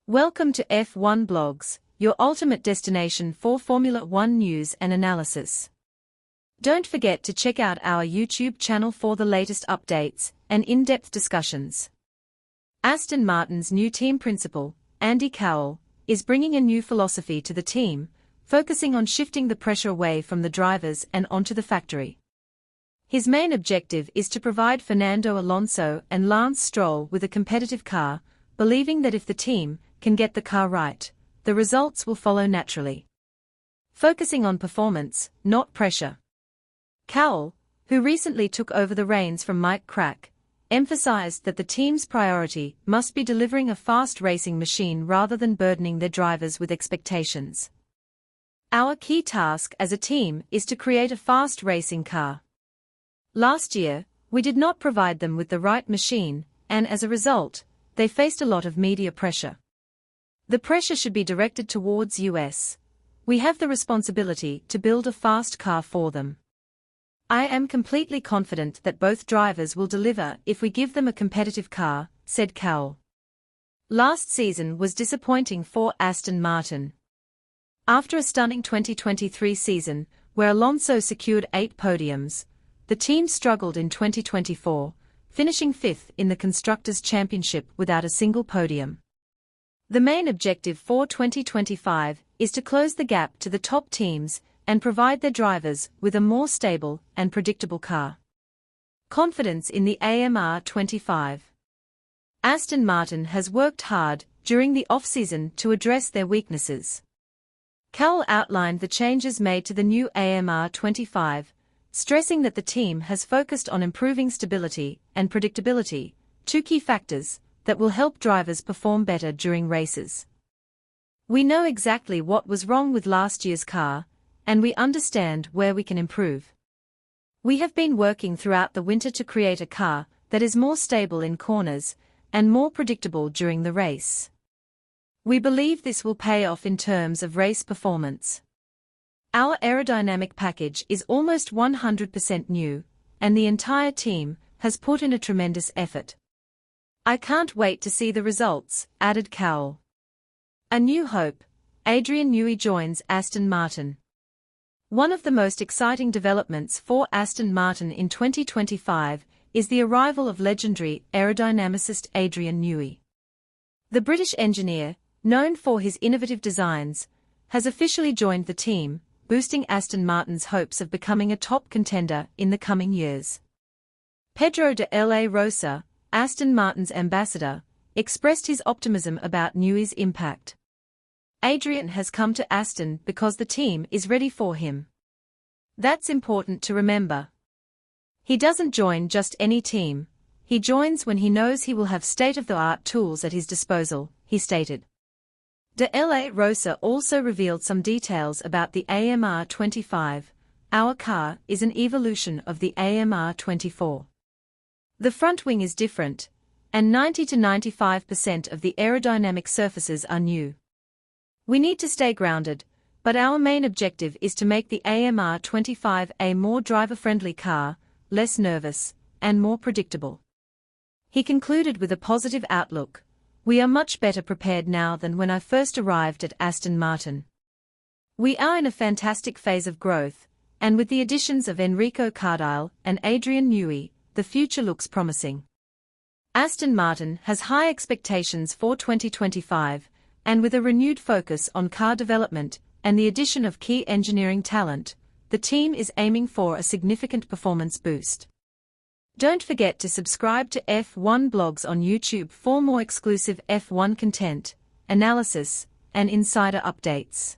Welcome to F1 Blogs, your ultimate destination for Formula One news and analysis. Don't forget to check out our YouTube channel for the latest updates and in-depth discussions. Aston Martin's new team principal, Andy Cowell, is bringing a new philosophy to the team, focusing on shifting the pressure away from the drivers and onto the factory. His main objective is to provide Fernando Alonso and Lance Stroll with a competitive car, believing that if the team can get the car right, the results will follow naturally. Focusing on performance, not pressure. Cowell, who recently took over the reins from Mike Crack, emphasized that the team's priority must be delivering a fast racing machine rather than burdening their drivers with expectations. Our key task as a team is to create a fast racing car. Last year, we did not provide them with the right machine, and as a result, they faced a lot of media pressure. The pressure should be directed towards US. We have the responsibility to build a fast car for them. I am completely confident that both drivers will deliver if we give them a competitive car, said Cowell. Last season was disappointing for Aston Martin. After a stunning 2023 season, where Alonso secured 8 podiums, the team struggled in 2024, finishing 5th in the Constructors' Championship without a single podium. The main objective for 2025 is to close the gap to the top teams and provide their drivers with a more stable and predictable car. Confidence in the AmR25. Aston Martin has worked hard during the off-season to address their weaknesses. Cowell outlined the changes made to the new AmR25, stressing that the team has focused on improving stability and predictability, 2 key factors that will help drivers perform better during races. We know exactly what was wrong with last year's car, and we understand where we can improve. We have been working throughout the winter to create a car that is more stable in corners and more predictable during the race. We believe this will pay off in terms of race performance. Our aerodynamic package is almost 100% new, and the entire team has put in a tremendous effort. I can't wait to see the results, added Cowell. A new hope, Adrian Newey joins Aston Martin. One of the most exciting developments for Aston Martin in 2025 is the arrival of legendary aerodynamicist Adrian Newey. The British engineer, known for his innovative designs, has officially joined the team, boosting Aston Martin's hopes of becoming a top contender in the coming years. Pedro de la Rosa, Aston Martin's ambassador, expressed his optimism about Newey's impact. Adrian has come to Aston because the team is ready for him. That's important to remember. He doesn't join just any team, he joins when he knows he will have state-of-the-art tools at his disposal, he stated. De la Rosa also revealed some details about the AmR25. Our car is an evolution of the AmR24. The front wing is different, and 90 to 95% of the aerodynamic surfaces are new. We need to stay grounded, but our main objective is to make the AmR25 a more driver-friendly car, less nervous, and more predictable. He concluded with a positive outlook. We are much better prepared now than when I first arrived at Aston Martin. We are in a fantastic phase of growth, and with the additions of Enrico Cardile and Adrian Newey, the future looks promising. Aston Martin has high expectations for 2025, and with a renewed focus on car development and the addition of key engineering talent, the team is aiming for a significant performance boost. Don't forget to subscribe to F1 Blogs on YouTube for more exclusive F1 content, analysis, and insider updates.